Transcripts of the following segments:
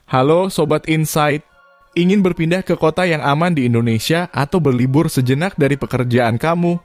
Halo Sobat Insight, ingin berpindah ke kota yang aman di Indonesia atau berlibur sejenak dari pekerjaan kamu?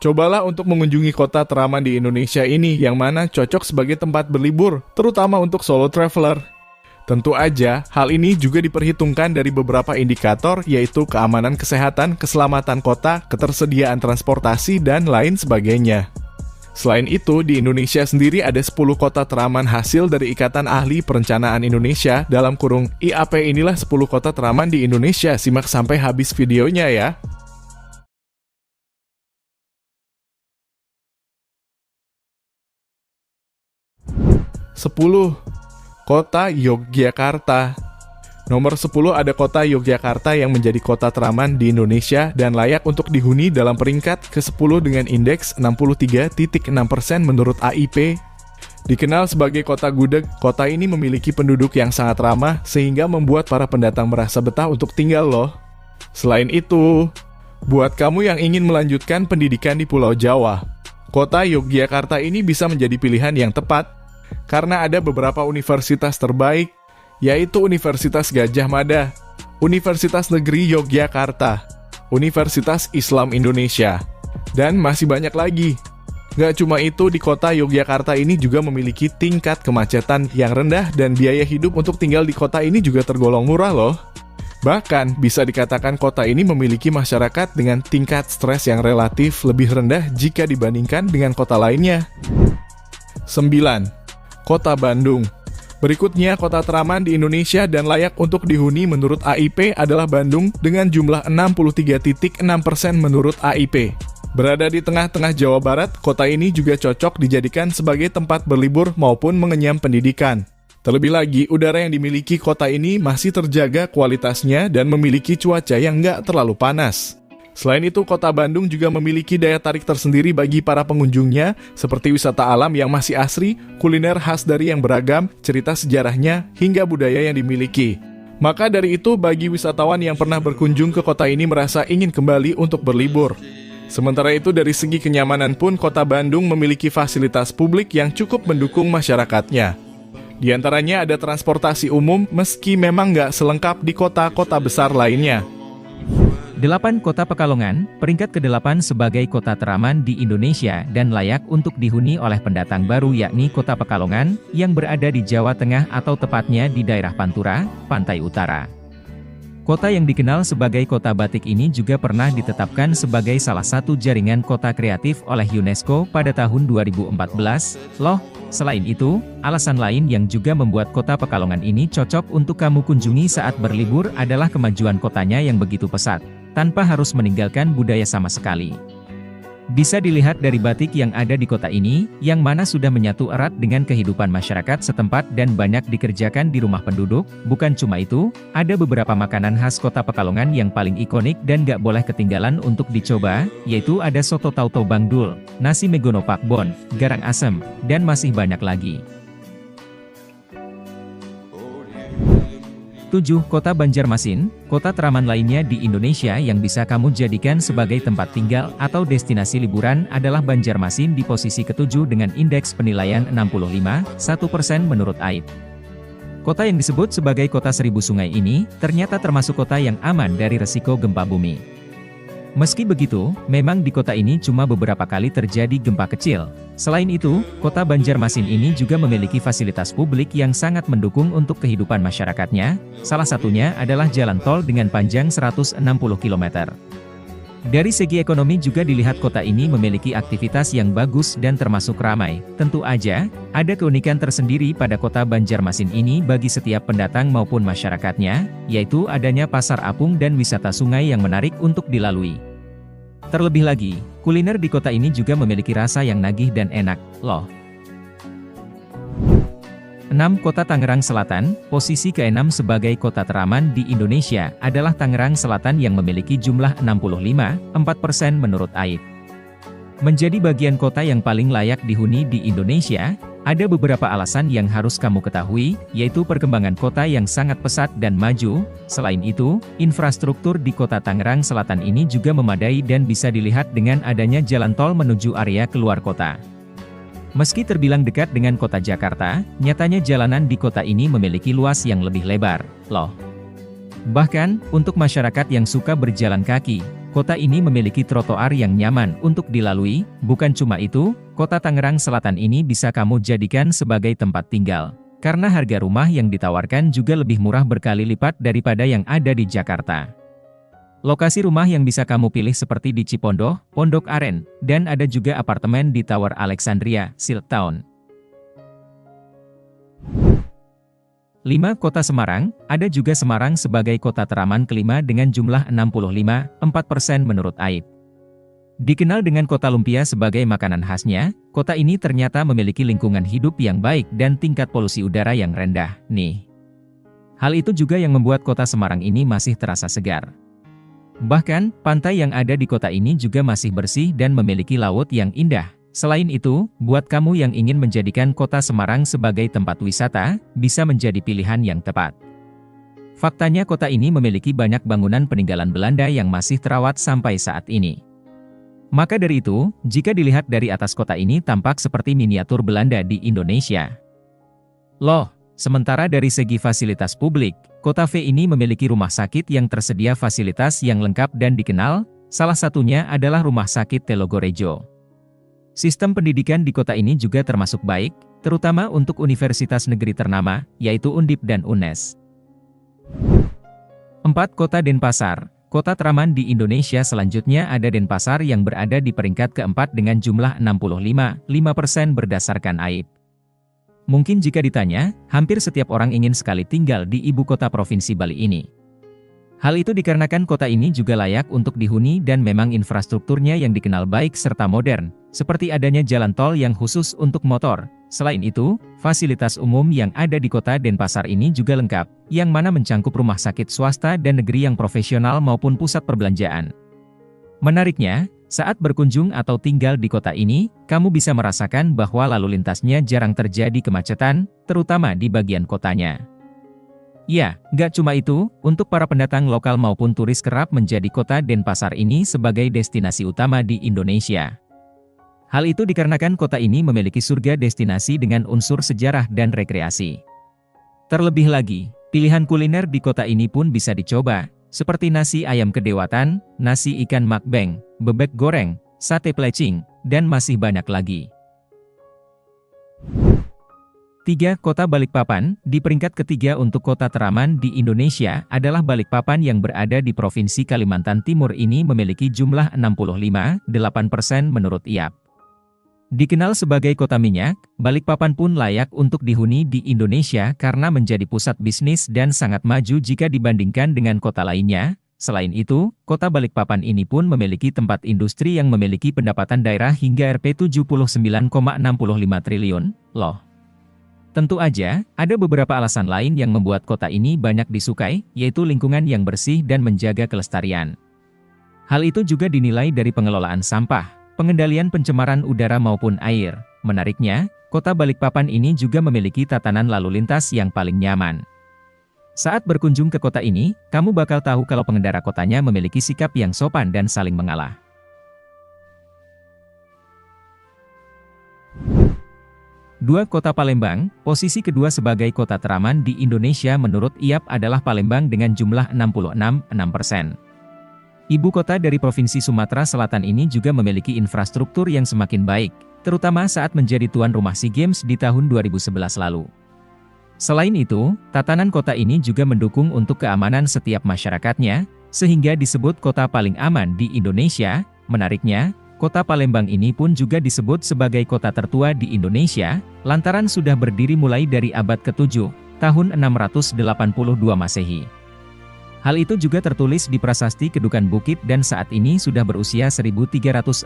Cobalah untuk mengunjungi kota teraman di Indonesia ini yang mana cocok sebagai tempat berlibur, terutama untuk solo traveler. Tentu aja, hal ini juga diperhitungkan dari beberapa indikator yaitu keamanan kesehatan, keselamatan kota, ketersediaan transportasi, dan lain sebagainya. Selain itu, di Indonesia sendiri ada 10 kota teraman hasil dari Ikatan Ahli Perencanaan Indonesia dalam kurung IAP. Inilah 10 kota teraman di Indonesia. Simak sampai habis videonya ya. 10. Kota Yogyakarta. Nomor 10 ada kota Yogyakarta yang menjadi kota teraman di Indonesia dan layak untuk dihuni dalam peringkat ke-10 dengan indeks 63.6% menurut AIP. Dikenal sebagai kota gudeg, kota ini memiliki penduduk yang sangat ramah sehingga membuat para pendatang merasa betah untuk tinggal loh. Selain itu, buat kamu yang ingin melanjutkan pendidikan di Pulau Jawa, kota Yogyakarta ini bisa menjadi pilihan yang tepat karena ada beberapa universitas terbaik, yaitu Universitas Gadjah Mada, Universitas Negeri Yogyakarta, Universitas Islam Indonesia, dan masih banyak lagi. Gak cuma itu, di kota Yogyakarta ini juga memiliki tingkat kemacetan yang rendah dan biaya hidup untuk tinggal di kota ini juga tergolong murah loh. Bahkan, bisa dikatakan kota ini memiliki masyarakat dengan tingkat stres yang relatif lebih rendah jika dibandingkan dengan kota lainnya. 9. Kota Bandung. Berikutnya, kota teraman di Indonesia dan layak untuk dihuni menurut AIP adalah Bandung dengan jumlah 63.6% menurut AIP. Berada di tengah-tengah Jawa Barat, kota ini juga cocok dijadikan sebagai tempat berlibur maupun mengenyam pendidikan. Terlebih lagi, udara yang dimiliki kota ini masih terjaga kualitasnya dan memiliki cuaca yang nggak terlalu panas. Selain itu, kota Bandung juga memiliki daya tarik tersendiri bagi para pengunjungnya, seperti wisata alam yang masih asri, kuliner khas dari yang beragam, cerita sejarahnya, hingga budaya yang dimiliki. Maka dari itu, bagi wisatawan yang pernah berkunjung ke kota ini merasa ingin kembali untuk berlibur. Sementara itu, dari segi kenyamanan pun, kota Bandung memiliki fasilitas publik yang cukup mendukung masyarakatnya. Di antaranya ada transportasi umum, meski memang nggak selengkap di kota-kota besar lainnya. 8. Kota Pekalongan, peringkat ke-8 sebagai kota teraman di Indonesia dan layak untuk dihuni oleh pendatang baru yakni Kota Pekalongan, yang berada di Jawa Tengah atau tepatnya di daerah Pantura, Pantai Utara. Kota yang dikenal sebagai kota batik ini juga pernah ditetapkan sebagai salah satu jaringan kota kreatif oleh UNESCO pada tahun 2014, loh. Selain itu, alasan lain yang juga membuat kota Pekalongan ini cocok untuk kamu kunjungi saat berlibur adalah kemajuan kotanya yang begitu pesat, tanpa harus meninggalkan budaya sama sekali. Bisa dilihat dari batik yang ada di kota ini, yang mana sudah menyatu erat dengan kehidupan masyarakat setempat dan banyak dikerjakan di rumah penduduk. Bukan cuma itu, ada beberapa makanan khas kota Pekalongan yang paling ikonik dan gak boleh ketinggalan untuk dicoba, yaitu ada soto tauto Bangdul, nasi megono pakbon, garang asem, dan masih banyak lagi. 7. Kota Banjarmasin, kota teraman lainnya di Indonesia yang bisa kamu jadikan sebagai tempat tinggal atau destinasi liburan adalah Banjarmasin di posisi ke-7 dengan indeks penilaian 65,1% menurut AIP. Kota yang disebut sebagai kota seribu sungai ini, ternyata termasuk kota yang aman dari resiko gempa bumi. Meski begitu, memang di kota ini cuma beberapa kali terjadi gempa kecil. Selain itu, kota Banjarmasin ini juga memiliki fasilitas publik yang sangat mendukung untuk kehidupan masyarakatnya, salah satunya adalah jalan tol dengan panjang 160 km. Dari segi ekonomi juga dilihat kota ini memiliki aktivitas yang bagus dan termasuk ramai. Tentu aja, ada keunikan tersendiri pada kota Banjarmasin ini bagi setiap pendatang maupun masyarakatnya, yaitu adanya pasar apung dan wisata sungai yang menarik untuk dilalui. Terlebih lagi, kuliner di kota ini juga memiliki rasa yang nagih dan enak, loh. 6. Kota Tangerang Selatan, posisi ke-6 sebagai kota teraman di Indonesia adalah Tangerang Selatan yang memiliki jumlah 65,4% menurut AIP. Menjadi bagian kota yang paling layak dihuni di Indonesia, ada beberapa alasan yang harus kamu ketahui, yaitu perkembangan kota yang sangat pesat dan maju. Selain itu, infrastruktur di kota Tangerang Selatan ini juga memadai dan bisa dilihat dengan adanya jalan tol menuju area keluar kota. Meski terbilang dekat dengan kota Jakarta, nyatanya jalanan di kota ini memiliki luas yang lebih lebar, loh. Bahkan, untuk masyarakat yang suka berjalan kaki, kota ini memiliki trotoar yang nyaman untuk dilalui. Bukan cuma itu, kota Tangerang Selatan ini bisa kamu jadikan sebagai tempat tinggal. Karena harga rumah yang ditawarkan juga lebih murah berkali lipat daripada yang ada di Jakarta. Lokasi rumah yang bisa kamu pilih seperti di Cipondoh, Pondok Aren, dan ada juga apartemen di Tower Alexandria, Silk Town. 5. Kota Semarang. Ada juga Semarang sebagai kota teraman kelima dengan jumlah 65,4% menurut AIP. Dikenal dengan kota lumpia sebagai makanan khasnya, kota ini ternyata memiliki lingkungan hidup yang baik dan tingkat polusi udara yang rendah, nih. Hal itu juga yang membuat kota Semarang ini masih terasa segar. Bahkan, pantai yang ada di kota ini juga masih bersih dan memiliki laut yang indah. Selain itu, buat kamu yang ingin menjadikan kota Semarang sebagai tempat wisata, bisa menjadi pilihan yang tepat. Faktanya kota ini memiliki banyak bangunan peninggalan Belanda yang masih terawat sampai saat ini. Maka dari itu, jika dilihat dari atas kota ini tampak seperti miniatur Belanda di Indonesia. Loh, sementara dari segi fasilitas publik, kota V ini memiliki rumah sakit yang tersedia fasilitas yang lengkap dan dikenal, salah satunya adalah Rumah Sakit Telogorejo. Sistem pendidikan di kota ini juga termasuk baik, terutama untuk universitas negeri ternama, yaitu Undip dan UNES. 4. Kota Denpasar. Kota teraman di Indonesia selanjutnya ada Denpasar yang berada di peringkat keempat dengan jumlah 65,5% berdasarkan AIP. Mungkin jika ditanya, hampir setiap orang ingin sekali tinggal di ibu kota provinsi Bali ini. Hal itu dikarenakan kota ini juga layak untuk dihuni dan memang infrastrukturnya yang dikenal baik serta modern, seperti adanya jalan tol yang khusus untuk motor. Selain itu, fasilitas umum yang ada di kota Denpasar ini juga lengkap, yang mana mencangkup rumah sakit swasta dan negeri yang profesional maupun pusat perbelanjaan. Menariknya, saat berkunjung atau tinggal di kota ini, kamu bisa merasakan bahwa lalu lintasnya jarang terjadi kemacetan, terutama di bagian kotanya. Ya, nggak cuma itu, untuk para pendatang lokal maupun turis kerap menjadi kota Denpasar ini sebagai destinasi utama di Indonesia. Hal itu dikarenakan kota ini memiliki surga destinasi dengan unsur sejarah dan rekreasi. Terlebih lagi, pilihan kuliner di kota ini pun bisa dicoba, seperti nasi ayam kedewatan, nasi ikan makbeng, bebek goreng, sate plecing, dan masih banyak lagi. 3. Kota Balikpapan. Di peringkat ketiga untuk kota teraman di Indonesia adalah Balikpapan yang berada di Provinsi Kalimantan Timur ini memiliki jumlah 65,8% menurut IAP. Dikenal sebagai kota minyak, Balikpapan pun layak untuk dihuni di Indonesia karena menjadi pusat bisnis dan sangat maju jika dibandingkan dengan kota lainnya. Selain itu, kota Balikpapan ini pun memiliki tempat industri yang memiliki pendapatan daerah hingga Rp 79,65 triliun, loh. Tentu aja, ada beberapa alasan lain yang membuat kota ini banyak disukai, yaitu lingkungan yang bersih dan menjaga kelestarian. Hal itu juga dinilai dari pengelolaan sampah, pengendalian pencemaran udara maupun air. Menariknya, kota Balikpapan ini juga memiliki tatanan lalu lintas yang paling nyaman. Saat berkunjung ke kota ini, kamu bakal tahu kalau pengendara kotanya memiliki sikap yang sopan dan saling mengalah. 2. Kota Palembang. Posisi kedua sebagai kota teraman di Indonesia menurut IAP adalah Palembang dengan jumlah 66,6%. Ibu kota dari Provinsi Sumatera Selatan ini juga memiliki infrastruktur yang semakin baik, terutama saat menjadi tuan rumah SEA Games di tahun 2011 lalu. Selain itu, tatanan kota ini juga mendukung untuk keamanan setiap masyarakatnya, sehingga disebut kota paling aman di Indonesia. Menariknya, kota Palembang ini pun juga disebut sebagai kota tertua di Indonesia, lantaran sudah berdiri mulai dari abad ke-7, tahun 682 Masehi. Hal itu juga tertulis di Prasasti Kedukan Bukit dan saat ini sudah berusia 1340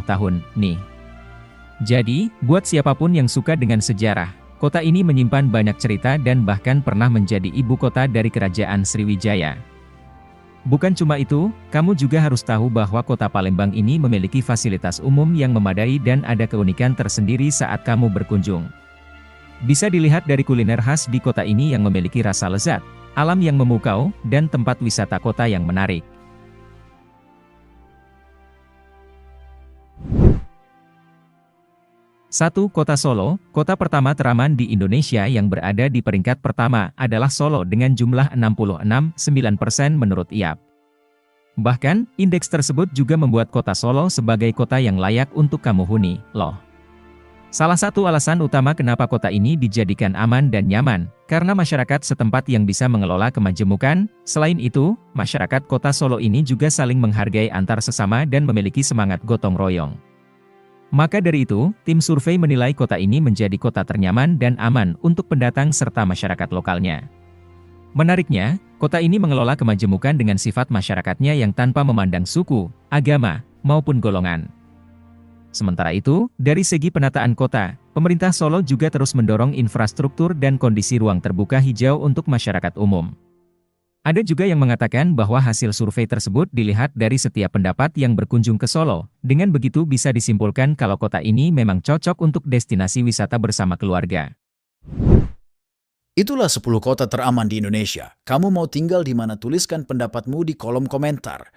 tahun, nih. Jadi, buat siapapun yang suka dengan sejarah, kota ini menyimpan banyak cerita dan bahkan pernah menjadi ibu kota dari Kerajaan Sriwijaya. Bukan cuma itu, kamu juga harus tahu bahwa kota Palembang ini memiliki fasilitas umum yang memadai dan ada keunikan tersendiri saat kamu berkunjung. Bisa dilihat dari kuliner khas di kota ini yang memiliki rasa lezat, alam yang memukau, dan tempat wisata kota yang menarik. 1. Kota Solo, kota pertama teraman di Indonesia yang berada di peringkat pertama adalah Solo dengan jumlah 66,9% menurut IAP. Bahkan, indeks tersebut juga membuat kota Solo sebagai kota yang layak untuk kamu huni, loh. Salah satu alasan utama kenapa kota ini dijadikan aman dan nyaman, karena masyarakat setempat yang bisa mengelola kemajemukan. Selain itu, masyarakat kota Solo ini juga saling menghargai antar sesama dan memiliki semangat gotong royong. Maka dari itu, tim survei menilai kota ini menjadi kota ternyaman dan aman untuk pendatang serta masyarakat lokalnya. Menariknya, kota ini mengelola kemajemukan dengan sifat masyarakatnya yang tanpa memandang suku, agama, maupun golongan. Sementara itu, dari segi penataan kota, pemerintah Solo juga terus mendorong infrastruktur dan kondisi ruang terbuka hijau untuk masyarakat umum. Ada juga yang mengatakan bahwa hasil survei tersebut dilihat dari setiap pendapat yang berkunjung ke Solo. Dengan begitu bisa disimpulkan kalau kota ini memang cocok untuk destinasi wisata bersama keluarga. Itulah 10 kota teraman di Indonesia. Kamu mau tinggal di mana? Tuliskan pendapatmu di kolom komentar.